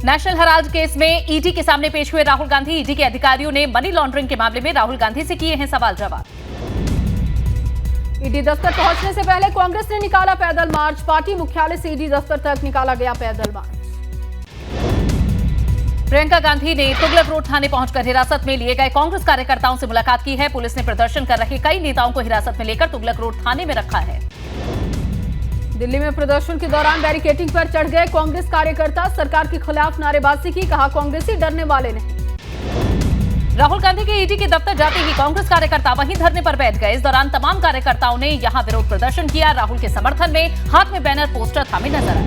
National Herald case में ED के सामने पेश हुए राहुल गांधी। ईडी के अधिकारियों ने मनी लॉन्ड्रिंग के मामले में राहुल गांधी से किए हैं सवाल जवाब। ईडी दफ्तर पहुंचने से पहले कांग्रेस ने निकाला पैदल मार्च। पार्टी मुख्यालय से ईडी दफ्तर तक निकाला गया पैदल मार्च। प्रियंका गांधी ने तुगलक रोड थाने पहुंचकर हिरासत में लिए गए कांग्रेस कार्यकर्ताओं से मुलाकात की है। पुलिस ने प्रदर्शन कर रहे कई नेताओं को हिरासत में लेकर तुगलक रोड थाने में रखा है। दिल्ली में प्रदर्शन के दौरान बैरिकेडिंग पर चढ़ गए कांग्रेस कार्यकर्ता। सरकार के खिलाफ नारेबाजी की, कहा कांग्रेसी डरने वाले नहीं। राहुल गांधी के ईडी के दफ्तर जाते ही कांग्रेस कार्यकर्ता वहीं धरने पर बैठ गए। इस दौरान तमाम कार्यकर्ताओं ने यहां विरोध प्रदर्शन किया। राहुल के समर्थन में हाथ में बैनर पोस्टर थामे नजर आए।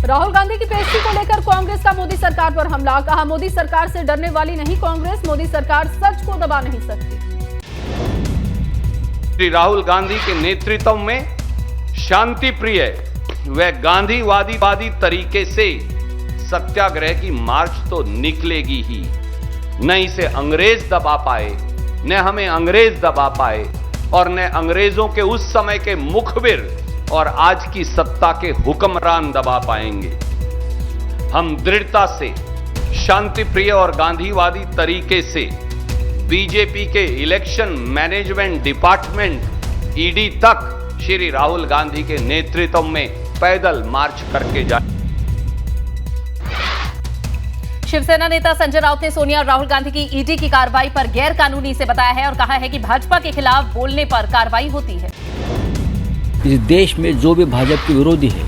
राहुल गांधी की पेशी को लेकर कांग्रेस का मोदी सरकार पर हमला, कहा मोदी सरकार से डरने वाली नहीं कांग्रेस, मोदी सरकार सच को दबा नहीं सकती। श्री राहुल गांधी के नेतृत्व में शांति प्रिय व गांधीवादी तरीके से सत्याग्रह की मार्च तो निकलेगी ही। न इसे अंग्रेज दबा पाए, न हमें अंग्रेज दबा पाए और न अंग्रेजों के उस समय के मुखबिर और आज की सत्ता के हुक्मरान दबा पाएंगे। हम दृढ़ता से शांति प्रिय और गांधीवादी तरीके से बीजेपी के इलेक्शन मैनेजमेंट डिपार्टमेंट ईडी तक श्री राहुल गांधी के नेतृत्व में पैदल मार्च करके जाए। शिवसेना नेता संजय राउत ने सोनिया और राहुल गांधी की ईडी की कार्रवाई पर गैर कानूनी से बताया है और कहा है कि भाजपा के खिलाफ बोलने पर कार्रवाई होती है। इस देश में जो भी भाजपा के विरोधी है,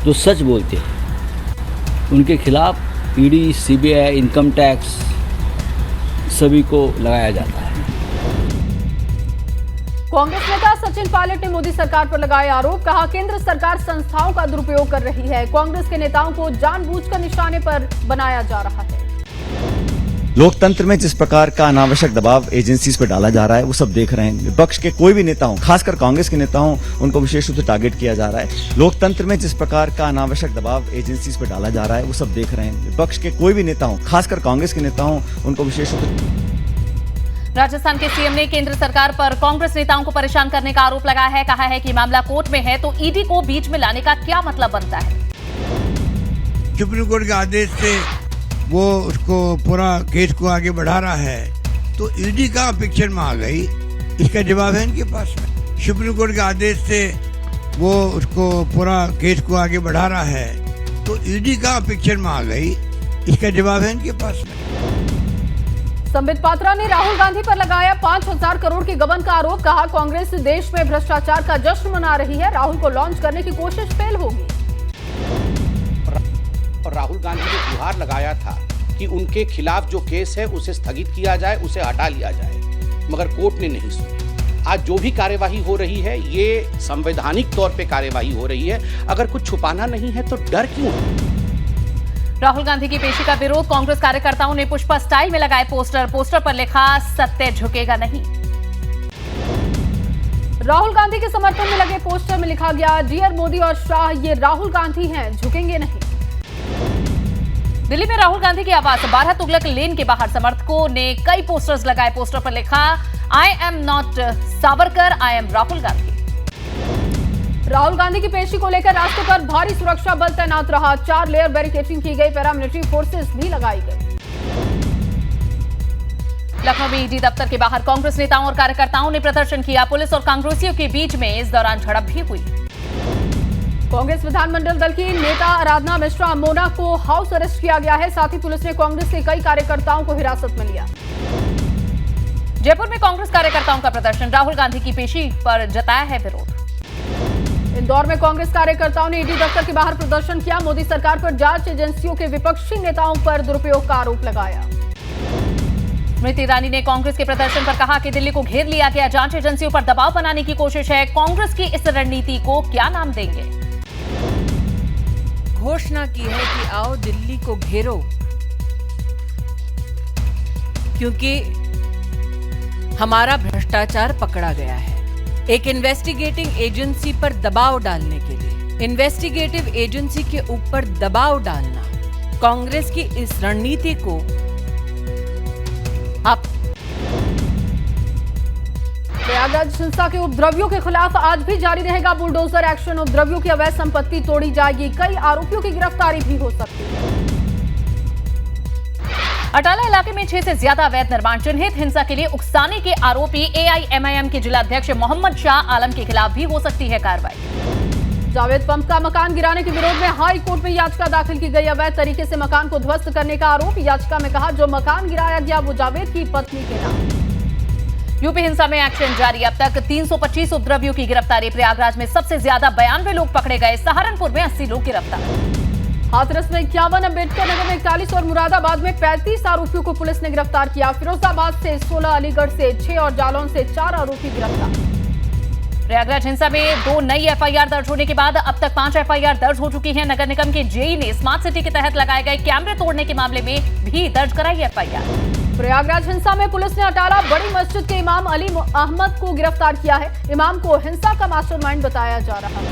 जो सच बोलते हैं, उनके खिलाफ ईडी, सीबीआई, इनकम टैक्स सभी को लगाया जाता है। कांग्रेस नेता सचिन पायलट ने मोदी सरकार पर लगाए आरोप, कहा केंद्र सरकार संस्थाओं का दुरुपयोग कर रही है। कांग्रेस के नेताओं को जानबूझकर निशाने पर बनाया जा रहा है। लोकतंत्र में जिस प्रकार का अनावश्यक दबाव एजेंसीज पर डाला जा रहा है वो सब देख रहे हैं। विपक्ष के कोई भी नेता हो, खासकर कांग्रेस के नेता हो, उनको विशेष रूप से टारगेट किया जा रहा है। लोकतंत्र में जिस प्रकार का अनावश्यक दबाव एजेंसीज पर डाला जा रहा है वो सब देख रहे हैं। विपक्ष के कोई भी नेता हो, खासकर कांग्रेस के नेता हो, उनको विशेष रूप से। राजस्थान के सीएम ने केंद्र सरकार पर कांग्रेस नेताओं को परेशान करने का आरोप लगाया है। कहा है कि मामला कोर्ट में है तो ईडी को बीच में लाने का क्या मतलब बनता है। सुप्रीम कोर्ट के आदेश से वो उसको पूरा केस को आगे बढ़ा रहा है तो ईडी का पिक्चर में आ गई, इसका जवाब है इनके पास में। सुप्रीम कोर्ट के आदेश से वो उसको पूरा केस को आगे बढ़ा रहा है तो ईडी का पिक्चर में आ गई, इसका जवाब है इनके पास में। संबित पात्रा ने राहुल गांधी पर लगाया 5000 करोड़ के गबन का आरोप, कहा कांग्रेस देश में भ्रष्टाचार का जश्न मना रही है। राहुल को लॉन्च करने की कोशिश फेल होगी। और राहुल गांधी ने गुहार लगाया था कि उनके खिलाफ जो केस है उसे स्थगित किया जाए, उसे हटा लिया जाए, मगर कोर्ट ने नहीं सुनी। आज जो भी कार्यवाही हो रही है ये संवैधानिक तौर पे कार्यवाही हो रही है। अगर कुछ छुपाना नहीं है तो डर क्यों? राहुल गांधी की पेशी का विरोध कांग्रेस कार्यकर्ताओं ने पुष्पा स्टाइल में लगाए पोस्टर पर लिखा सत्य झुकेगा नहीं। राहुल गांधी के समर्थन में लगे पोस्टर में लिखा गया डियर मोदी और शाह, ये राहुल गांधी हैं, झुकेंगे नहीं। दिल्ली में राहुल गांधी के आवास 12 तुगलक लेन के बाहर समर्थकों ने कई पोस्टर्स लगाए। पोस्टर पर लिखा I am not Savarkar, I am Rahul Gandhi. Rahul Gandhi की पेशी को लेकर रास्तों पर भारी सुरक्षा बल तैनात रहा। 4 लेयर बैरिकेडिंग की गई, पैरामिलिट्री फोर्सेस भी लगाई गई। लखनऊ में ईडी दफ्तर के बाहर कांग्रेस नेताओं और कार्यकर्ताओं ने प्रदर्शन किया। पुलिस और कांग्रेसियों के बीच में इस दौरान झड़प भी हुई। कांग्रेस विधानमंडल दल की नेता आराधना मिश्रा मोना को हाउस अरेस्ट किया गया है। साथ ही पुलिस ने कांग्रेस के कई कार्यकर्ताओं को हिरासत में लिया। जयपुर में कांग्रेस कार्यकर्ताओं का प्रदर्शन, राहुल गांधी की पेशी पर जताया है विरोध। इंदौर में कांग्रेस कार्यकर्ताओं ने ईडी दफ्तर के बाहर प्रदर्शन किया। मोदी सरकार पर जांच एजेंसियों के विपक्षी नेताओं पर दुरुपयोग का आरोप लगाया। स्मृति ईरानी ने कांग्रेस के प्रदर्शन पर कहा कि दिल्ली को घेर लिया गया, जांच एजेंसियों पर दबाव बनाने की कोशिश है। कांग्रेस की इस रणनीति को क्या नाम देंगे? घोषणा की है कि आओ दिल्ली को घेरो, क्योंकि हमारा भ्रष्टाचार पकड़ा गया है। एक इन्वेस्टिगेटिंग एजेंसी पर दबाव डालने के लिए, इन्वेस्टिगेटिव एजेंसी के ऊपर दबाव डालना, कांग्रेस की इस रणनीति को आप प्रयागराज हिंसा के उपद्रवियों के खिलाफ आज भी जारी रहेगा बुलडोजर एक्शन। उपद्रवियों की अवैध संपत्ति तोड़ी जाएगी, कई आरोपियों की गिरफ्तारी भी हो सकती है। अटाला इलाके में 6 से ज्यादा अवैध निर्माण चिन्हित। हिंसा के लिए उकसाने के आरोपी AIMIM के जिला अध्यक्ष मोहम्मद शाह आलम के खिलाफ भी हो सकती है कार्रवाई। जावेद पंप का मकान गिराने के विरोध में हाई कोर्ट में याचिका दाखिल की गई। अवैध तरीके से मकान को ध्वस्त करने का आरोप। याचिका में कहा जो मकान गिराया गया वो जावेद की पत्नी के नाम। यूपी हिंसा में एक्शन जारी। अब तक 325 उपद्रवियों की गिरफ्तारी। प्रयागराज में सबसे ज्यादा 92 लोग पकड़े गए। सहारनपुर में 80 लोग गिरफ्तार। हाथरस में 51, अम्बेडकर नगर में 41 और मुरादाबाद में 35 आरोपियों को पुलिस ने गिरफ्तार किया। फिरोजाबाद से 16, अलीगढ़ से 6 और जालौन से 4 आरोपी गिरफ्तार। प्रयागराज हिंसा में 2 नई FIR दर्ज होने के बाद अब तक 5 FIR दर्ज हो चुकी हैं। नगर निगम के जेई ने स्मार्ट सिटी के तहत लगाए गए कैमरे तोड़ने के मामले में भी दर्ज कराई FIR। प्रयागराज हिंसा में पुलिस ने अटाला बड़ी मस्जिद के इमाम अली अहमद को गिरफ्तार किया है। इमाम को हिंसा का मास्टरमाइंड बताया जा रहा है।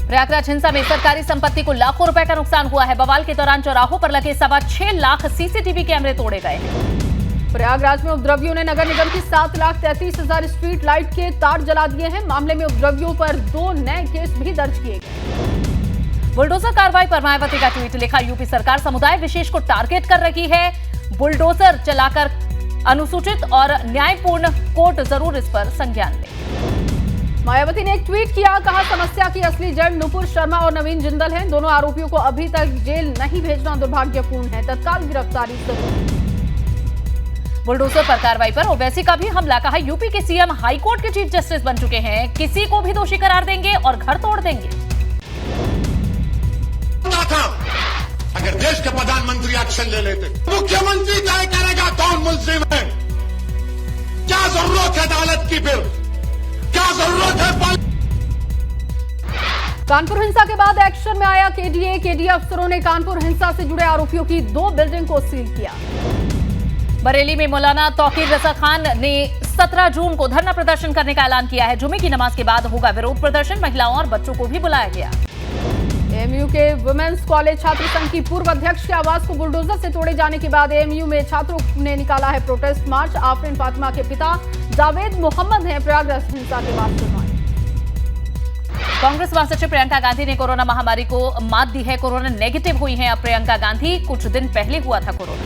प्रयागराज हिंसा में सरकारी संपत्ति को लाखों रुपए का नुकसान हुआ है। बवाल के दौरान चौराहों पर लगे 6.25 लाख CCTV कैमरे तोड़े गए हैं। प्रयागराज में उपद्रवियों ने नगर निगम की 7,33,000 स्ट्रीट लाइट के तार जला दिए हैं। मामले में उपद्रवियों पर 2 नए केस भी दर्ज किए गए। बुलडोजर कार्रवाई पर मायावती का ट्वीट लिखा। यूपी सरकार समुदाय विशेष को टारगेट कर रही है। बुलडोजर चलाकर अनुसूचित और न्यायपूर्ण कोर्ट जरूर इस पर संज्ञान ले। मायावती ने एक ट्वीट किया, कहा समस्या की असली जड़ नुपुर शर्मा और नवीन जिंदल हैं। दोनों आरोपियों को अभी तक जेल नहीं भेजना दुर्भाग्यपूर्ण है। तत्काल गिरफ्तारी जरूरी। बुलडोजर पर कार्रवाई पर ओवैसी का भी हमला। कहा यूपी के सीएम हाईकोर्ट के चीफ जस्टिस बन चुके हैं। किसी को भी दोषी करार देंगे और घर तोड़ देंगे। अगर देश के प्रधानमंत्री एक्शन ले लेते, मुख्यमंत्री तय करेगा कौन मुलजिम है। क्या जरूरत है अदालत की, फिर क्या जरूरत है। कानपुर हिंसा के बाद एक्शन में आया KDA अफसरों ने कानपुर हिंसा से जुड़े आरोपियों की 2 बिल्डिंग को सील किया। बरेली में मौलाना तौकीर रजा खान ने 17 जून को धरना प्रदर्शन करने का ऐलान किया है। जुमे की नमाज के बाद होगा विरोध प्रदर्शन। महिलाओं और बच्चों को भी बुलाया गया। AMU के वुमेन्स कॉलेज छात्र संघ की पूर्व अध्यक्ष के आवास को बुलडोजर से तोड़े जाने के बाद AMU में छात्रों ने निकाला है प्रोटेस्ट मार्च। आफरीन फातिमा के पिता जावेद मोहम्मद हैं प्रयागराज हिंसा के मास्टरमाइंड। कांग्रेस महासचिव प्रियंका गांधी ने कोरोना महामारी को मात दी है। कोरोना नेगेटिव हुई हैं अब प्रियंका गांधी। कुछ दिन पहले हुआ था कोरोना।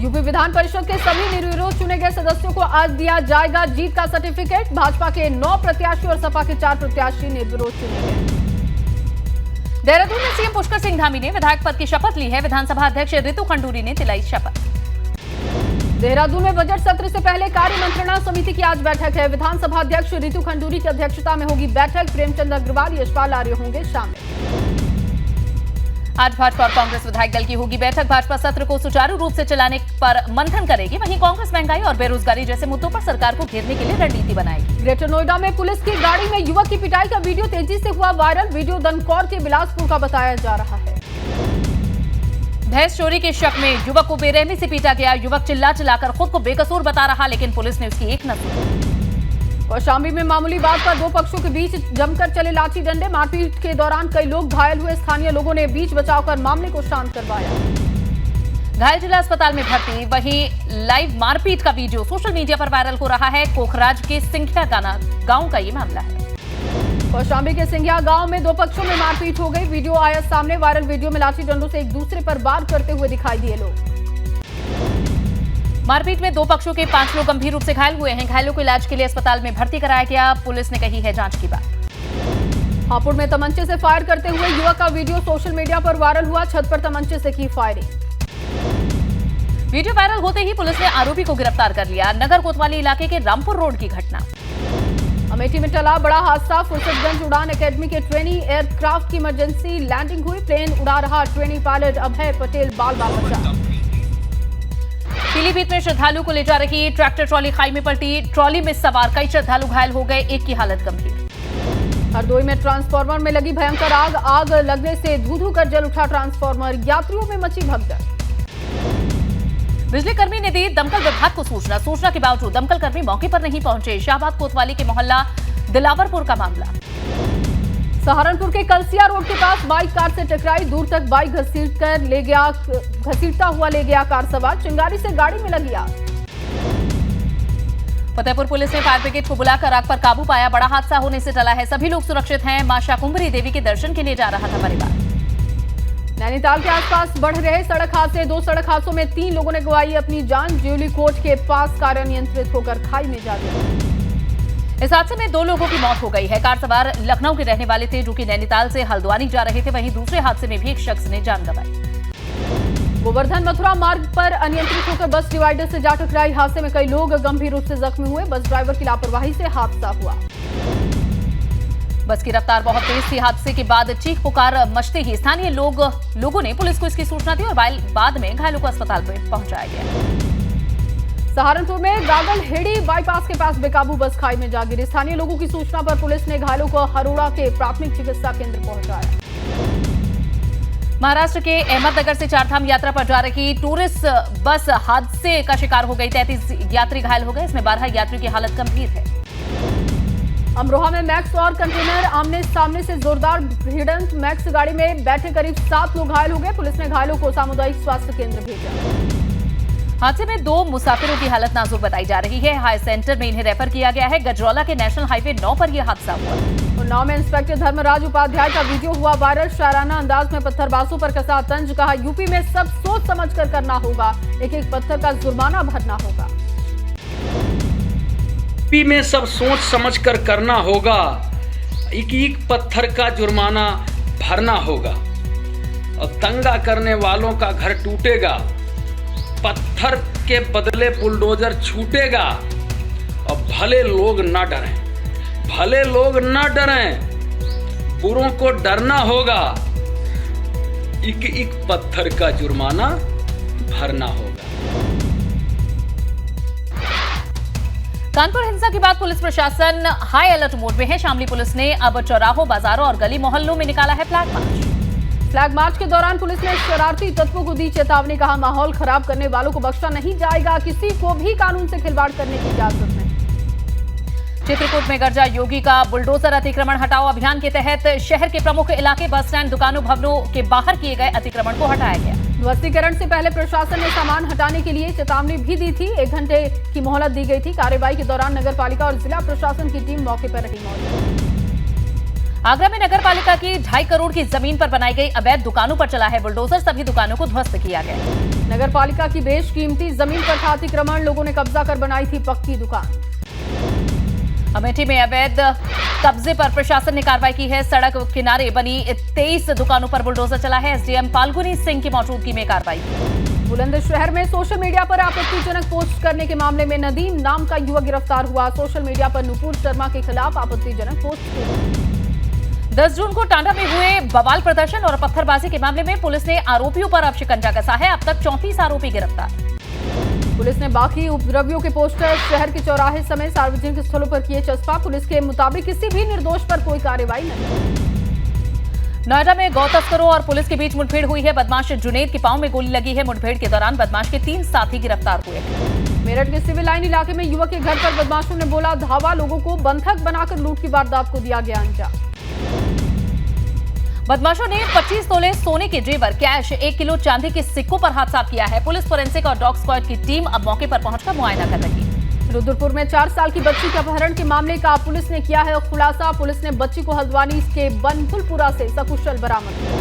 यूपी विधान परिषद के सभी निर्विरोध चुने गए सदस्यों को आज दिया जाएगा जीत का सर्टिफिकेट। भाजपा के 9 प्रत्याशी और सपा के 4 प्रत्याशी निर्विरोध चुने गए। देहरादून में सीएम पुष्कर सिंह धामी ने विधायक पद की शपथ ली है। विधानसभा अध्यक्ष रितु खंडूरी ने दिलाई शपथ। देहरादून में बजट सत्र से पहले कार्य मंत्रणा समिति की आज बैठक है। विधानसभा अध्यक्ष रितु खंडूरी की अध्यक्षता में होगी बैठक। प्रेमचंद अग्रवाल, यशपाल आर्य होंगे शामिल। आज भाजपा और कांग्रेस विधायक दल की होगी बैठक। भाजपा सत्र को सुचारू रूप से चलाने पर मंथन करेगी। वहीं कांग्रेस महंगाई और बेरोजगारी जैसे मुद्दों पर सरकार को घेरने के लिए रणनीति बनाएगी। ग्रेटर नोएडा में पुलिस की गाड़ी में युवक की पिटाई का वीडियो तेजी से हुआ वायरल। वीडियो दनकौर के बिलासपुर का बताया जा रहा है। भैंस चोरी के शक में युवक को बेरहमी से पीटा गया। युवक चिल्ला चिल्लाकर खुद को बेकसूर बता रहा, लेकिन पुलिस ने उसकी एक न सुनी। कौशाम्बी में मामूली बात पर 2 पक्षों के बीच जमकर चले लाठी डंडे। मारपीट के दौरान कई लोग घायल हुए। स्थानीय लोगों ने बीच बचाव कर मामले को शांत करवाया। घायल जिला अस्पताल में भर्ती। वहीं लाइव मारपीट का वीडियो सोशल मीडिया पर वायरल हो रहा है। कोखराज के सिंघिया गांव का ये मामला है। कौशाम्बी के सिंघिया गांव में 2 पक्षों में मारपीट हो गई। वीडियो आया सामने। वायरल वीडियो में लाठी डंडों से एक दूसरे पर वार करते हुए दिखाई दिए लोग। मारपीट में 2 पक्षों के 5 लोग गंभीर रूप से घायल हुए हैं। घायलों को इलाज के लिए अस्पताल में भर्ती कराया गया। पुलिस ने कही है जांच की बात। हापुड़ में तमंचे से फायर करते हुए युवक का वीडियो सोशल मीडिया पर वायरल हुआ। छत पर तमंचे से की फायरिंग। वीडियो वायरल होते ही पुलिस ने आरोपी को गिरफ्तार कर लिया। नगर कोतवाली इलाके के रामपुर रोड की घटना। अमेठी में टला बड़ा हादसा। फुर्सतगंज उड़ान एकेडमी के ट्रेनी एयरक्राफ्ट की इमरजेंसी लैंडिंग हुई। प्लेन उड़ा रहा ट्रेनी पायलट अभय पटेल बाल बचा। पीलीभीत में श्रद्धालु को ले जा रही ट्रैक्टर ट्रॉली खाई में पलटी। ट्रॉली में सवार कई श्रद्धालु घायल हो गए। एक की हालत गंभीर। हरदोई में ट्रांसफार्मर में लगी भयंकर आग लगने से धू-धू कर जल उठा ट्रांसफार्मर। यात्रियों में मची भगदड़। बिजली कर्मी ने दी दमकल विभाग को सूचना के बावजूद दमकल कर्मी मौके पर नहीं पहुंचे। शाहबाद कोतवाली के मोहल्ला दिलावरपुर का मामला। सहारनपुर के कलसिया रोड के पास बाइक कार से टकराई। दूर तक बाइक घसीटता हुआ ले गया कार सवार। चिंगारी से गाड़ी में लगी आग। फतेहपुर पुलिस ने फायर ब्रिगेड को बुलाकर आग पर काबू पाया। बड़ा हादसा होने से टला है, सभी लोग सुरक्षित हैं। मां शाकुंभरी देवी के दर्शन के लिए जा रहा था परिवार। नैनीताल के आसपास बढ़ रहे सड़क हादसे। 2 सड़क हादसों में 3 लोगों ने गंवाई अपनी जान। ज्यूली कोर्ट के पास कार अनियंत्रित होकर खाई में जा गिरी। इस हादसे में 2 लोगों की मौत हो गई है। कार सवार लखनऊ के रहने वाले थे जो कि नैनीताल से हल्द्वानी जा रहे थे। वहीं दूसरे हादसे में भी एक शख्स ने जान गंवाई। गोवर्धन मथुरा मार्ग पर अनियंत्रित होकर बस डिवाइडर से जा टकराई। हादसे में कई लोग गंभीर रूप से जख्मी हुए। बस ड्राइवर की लापरवाही से हादसा हुआ। बस की रफ्तार बहुत तेज थी। हादसे के बाद चीख पुकार मचते ही स्थानीय लोगों ने पुलिस को इसकी सूचना दी और बाद में घायलों को अस्पताल में पहुंचाया गया। सहारनपुर में गागल हेड़ी बाईपास के पास बेकाबू बस खाई में जा गिरी। स्थानीय लोगों की सूचना पर पुलिस ने घायलों को हरोड़ा के प्राथमिक चिकित्सा केंद्र पहुंचाया। महाराष्ट्र के अहमदनगर से चारधाम यात्रा पर जा रही टूरिस्ट बस हादसे का शिकार हो गई। 33 यात्री घायल हो गए। इसमें 12 यात्रियों की हालत गंभीर है। अमरोहा में मैक्स और कंटेनर आमने सामने से जोरदार भिड़ंत। मैक्स गाड़ी में बैठे करीब 7 लोग घायल हो गए। पुलिस ने घायलों को सामुदायिक स्वास्थ्य केंद्र भेजा। हादसे में 2 मुसाफिरों की हालत नाजुक बताई जा रही है। हाई सेंटर में इन्हें रेफर किया गया है। गजरौला के नेशनल हाईवे 9 पर यह हादसा हुआ। उन्नाव में इंस्पेक्टर धर्मराज उपाध्याय का वीडियो हुआ वायरल। शायराना अंदाज में पत्थरबाजों पर कसा तंज। कहा, यूपी में सब सोच समझ कर करना होगा। एक पत्थर का जुर्माना भरना होगा। यूपी में सब सोच समझ कर करना होगा। एक पत्थर का जुर्माना भरना होगा। और दंगा करने वालों का घर टूटेगा। पत्थर के बदले बुलडोजर छूटेगा। और भले लोग ना डरें, भले लोग ना डरें, बुरों को डरना होगा। एक पत्थर का जुर्माना भरना होगा। कानपुर हिंसा के बाद पुलिस प्रशासन हाई अलर्ट मोड में है। शामली पुलिस ने अब चौराहों, बाजारों और गली मोहल्लों में निकाला है फ्लैग मार्च। फ्लैग मार्च के दौरान पुलिस ने शरारती तत्वों को दी चेतावनी। कहा, माहौल खराब करने वालों को बख्शा नहीं जाएगा। किसी को भी कानून से खिलवाड़ करने की इजाजत नहीं। चित्रकूट में गर्जा योगी का बुलडोजर अतिक्रमण हटाओ अभियान के तहत शहर के प्रमुख इलाके, बस स्टैंड, दुकानों, भवनों के बाहर किए गए अतिक्रमण को हटाया गया। ध्वस्तीकरण से पहले प्रशासन ने सामान हटाने के लिए चेतावनी भी दी थी। 1 घंटे की मोहलत दी गई थी। कार्रवाई के दौरान नगर पालिका और जिला प्रशासन की टीम मौके पर रही मौजूद। आगरा में नगर पालिका की 2.5 करोड़ की जमीन पर बनाई गई अवैध दुकानों पर चला है बुलडोजर। सभी दुकानों को ध्वस्त किया गया। नगर पालिका की बेशकीमती जमीन पर था अतिक्रमण। लोगों ने कब्जा कर बनाई थी पक्की दुकान। अमेठी में अवैध कब्जे पर प्रशासन ने कार्रवाई की है। सड़क किनारे बनी 23 दुकानों पर बुलडोजर चला है। एसडीएम फाल्गुनी सिंह की मौजूदगी में कार्रवाई। बुलंदशहर में सोशल मीडिया पर आपत्तिजनक पोस्ट करने के मामले में नदीम नाम का युवक गिरफ्तार हुआ। सोशल मीडिया पर नुपुर शर्मा के खिलाफ आपत्तिजनक पोस्ट 10 जून को टांडा में हुए बवाल प्रदर्शन और पत्थरबाजी के मामले में पुलिस ने आरोपियों पर अब शिकंजा कसा है। अब तक 34 आरोपी गिरफ्तार। पुलिस ने बाकी उपद्रवियों के पोस्टर शहर के चौराहे समेत सार्वजनिक स्थलों पर किए चस्पा। पुलिस के मुताबिक किसी भी निर्दोष पर कोई कार्रवाई नहीं। नोएडा में गौ तस्करों और पुलिस के बीच मुठभेड़ हुई है। बदमाश जुनेद के पांव में गोली लगी है। मुठभेड़ के दौरान बदमाश के 3 साथी गिरफ्तार हुए। मेरठ के सिविल लाइन इलाके में युवक के घर पर बदमाशों ने बोला धावा। लोगों को बंधक बनाकर लूट की वारदात को दिया गया अंजाम। बदमाशों ने 25 तोले सोने के जेवर, कैश, 1 किलो चांदी के सिक्कों पर हाथ साफ किया है। पुलिस फोरेंसिक और डॉग स्क्वाड की टीम अब मौके पर पहुंचकर मुआयना कर रही है। रुद्रपुर में 4 साल की बच्ची के अपहरण के मामले का पुलिस ने किया है खुलासा। पुलिस ने बच्ची को हल्द्वानी के बनपुलपुरा से सकुशल बरामद किया।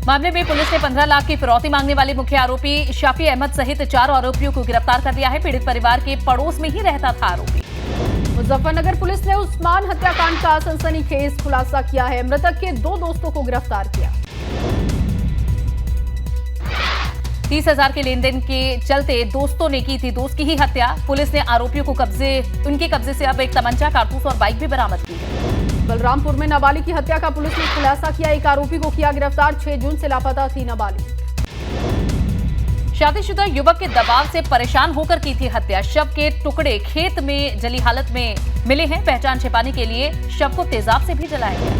मामले में पुलिस ने 15 लाख की फिरौती मांगने वाले मुख्य आरोपी शाफी अहमद सहित 4 आरोपियों को गिरफ्तार कर लिया है। पीड़ित परिवार के पड़ोस में ही रहता था आरोपी। मुजफ्फरनगर पुलिस ने उस्मान हत्याकांड का सनसनीखेज खुलासा किया है। मृतक के 2 दोस्तों को गिरफ्तार किया। 30,000 के लेन देन के चलते दोस्तों ने की थी दोस्त की ही हत्या। पुलिस ने आरोपियों को उनके कब्जे से अब एक तमंचा, कारतूस और बाइक भी बरामद की है। बलरामपुर में नाबालिग की हत्या का पुलिस ने खुलासा किया। एक आरोपी को किया गिरफ्तार। 6 जून से लापता थी नाबालिग। शादीशुदा युवक के दबाव से परेशान होकर की थी हत्या। शव के टुकड़े खेत में जली हालत में मिले हैं। पहचान छिपाने के लिए शव को तेजाब से भी जलाया गया।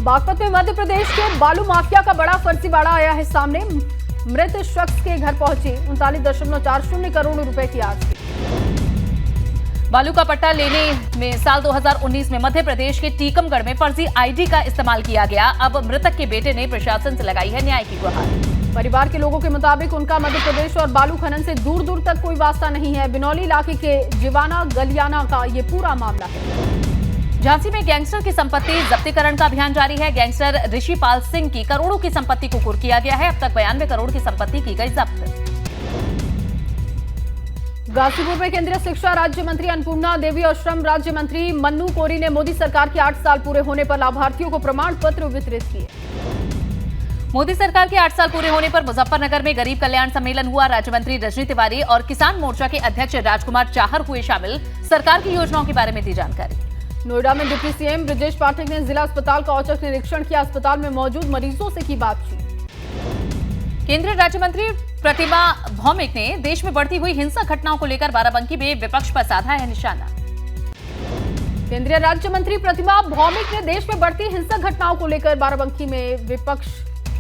बागपत में मध्य प्रदेश के बालू माफिया का बड़ा फर्जीवाड़ा आया है सामने। मृत शख्स के घर पहुंची 39.40 करोड़ रुपए की आर्थिक। बालू का पट्टा लेने में साल 2019 में मध्य प्रदेश के टीकमगढ़ में फर्जी आईडी का इस्तेमाल किया गया। अब मृतक के बेटे ने प्रशासन से लगाई है न्याय की गुहार। परिवार के लोगों के मुताबिक उनका मध्य प्रदेश और बालू खनन से दूर दूर तक कोई वास्ता नहीं है। बिनौली इलाके के जीवाना गलियाना का ये पूरा मामला है। झांसी में गैंगस्टर की संपत्ति जब्तीकरण का अभियान जारी है। गैंगस्टर ऋषिपाल सिंह की करोड़ों की संपत्ति को कुर्क किया गया है। अब तक 92 करोड़ की संपत्ति की गई जब्त। गाजीपुर में केंद्रीय शिक्षा राज्य मंत्री अन्नपूर्णा देवी और श्रम राज्य मंत्री मन्नू कोरी ने मोदी सरकार के 8 साल पूरे होने पर लाभार्थियों को प्रमाण पत्र वितरित किए। मोदी सरकार के 8 साल पूरे होने पर मुजफ्फरनगर में गरीब कल्याण सम्मेलन हुआ। राज्य मंत्री रजनी तिवारी और किसान मोर्चा के अध्यक्ष राजकुमार चाहर हुए शामिल। सरकार की योजनाओं के बारे में दी जानकारी। नोएडा में डिप्टी सीएम ब्रजेश पाठक ने जिला अस्पताल का औचक निरीक्षण किया। अस्पताल में मौजूद मरीजों से की बातचीत। केंद्रीय राज्य मंत्री प्रतिमा भौमिक ने देश में बढ़ती हुई हिंसक घटनाओं को लेकर बाराबंकी में विपक्ष पर साधा है निशाना। केंद्रीय राज्य मंत्री प्रतिमा भौमिक ने देश में बढ़ती हिंसक घटनाओं को लेकर बाराबंकी में विपक्ष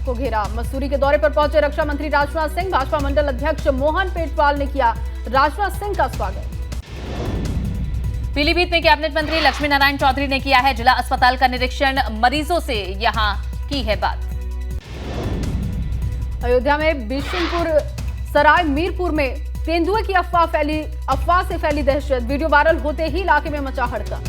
को घेरा। मसूरी के दौरे पर पहुंचे रक्षा मंत्री राजनाथ सिंह। भाजपा मंडल अध्यक्ष मोहन पेटवाल ने किया राजनाथ सिंह का स्वागत। पीलीभीत में कैबिनेट मंत्री लक्ष्मी नारायण चौधरी ने किया है जिला अस्पताल का निरीक्षण। मरीजों से यहां की है बात। अयोध्या में बिशनपुर सराय मीरपुर में तेंदुए की अफवाह से फैली दहशत। वीडियो वायरल होते ही इलाके में मचा हड़कंप।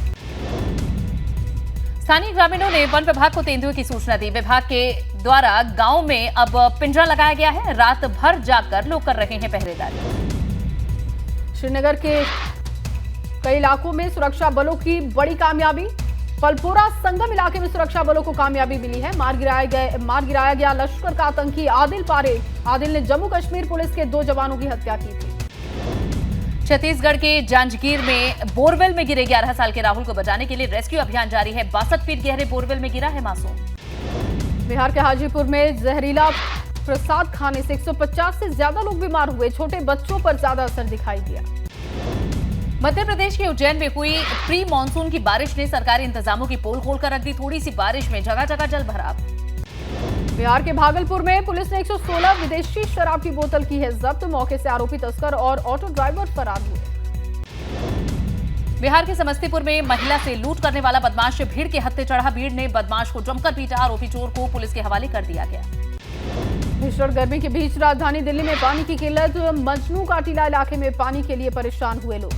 स्थानीय ग्रामीणों ने वन विभाग को तेंदुए की सूचना दी। विभाग के द्वारा गांव में अब पिंजरा लगाया गया है। रात भर जाकर लोग कर रहे हैं पहरेदारी। श्रीनगर के कई इलाकों में सुरक्षा बलों की बड़ी कामयाबी। पलपोरा संगम इलाके में सुरक्षा बलों को कामयाबी मिली है। मार गिराया गया लश्कर का आतंकी आदिल पारे। आदिल ने जम्मू कश्मीर पुलिस के 2 जवानों की हत्या की थी। छत्तीसगढ़ के जांजगीर में बोरवेल में गिरे 11 साल के राहुल को बचाने के लिए रेस्क्यू अभियान जारी है। 62 फीट गहरे बोरवेल में गिरा है मासूम। बिहार के हाजीपुर में जहरीला प्रसाद खाने से 150 से ज्यादा लोग बीमार हुए। छोटे बच्चों पर ज्यादा असर दिखाई दिया। मध्य प्रदेश के उज्जैन में हुई प्री मानसून की बारिश ने सरकारी इंतजामों की पोल खोलकर रख दी। थोड़ी सी बारिश में जगह जगह जल भराव। बिहार के भागलपुर में पुलिस ने 116 विदेशी शराब की बोतल की है जब्त। मौके से आरोपी तस्कर और ऑटो ड्राइवर फरार हुए। बिहार के समस्तीपुर में महिला से लूट करने वाला बदमाश भीड़ के हत्थे चढ़ा। भीड़ ने बदमाश को जमकर पीटा। आरोपी चोर को पुलिस के हवाले कर दिया गया। भीषण गर्मी के बीच राजधानी दिल्ली में पानी की किल्लत। मजनू का टीला इलाके में पानी के लिए परेशान हुए लोग।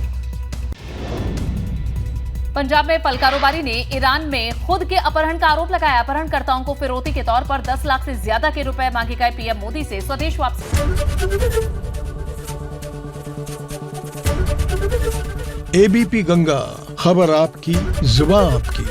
पंजाब में फल कारोबारी ने ईरान में खुद के अपहरण का आरोप लगाया। अपहरणकर्ताओं को फिरौती के तौर पर 10 लाख से ज्यादा के रुपए मांगे गए। पीएम मोदी से स्वदेश वापसी। एबीपी गंगा, खबर आपकी, जुबान आपकी।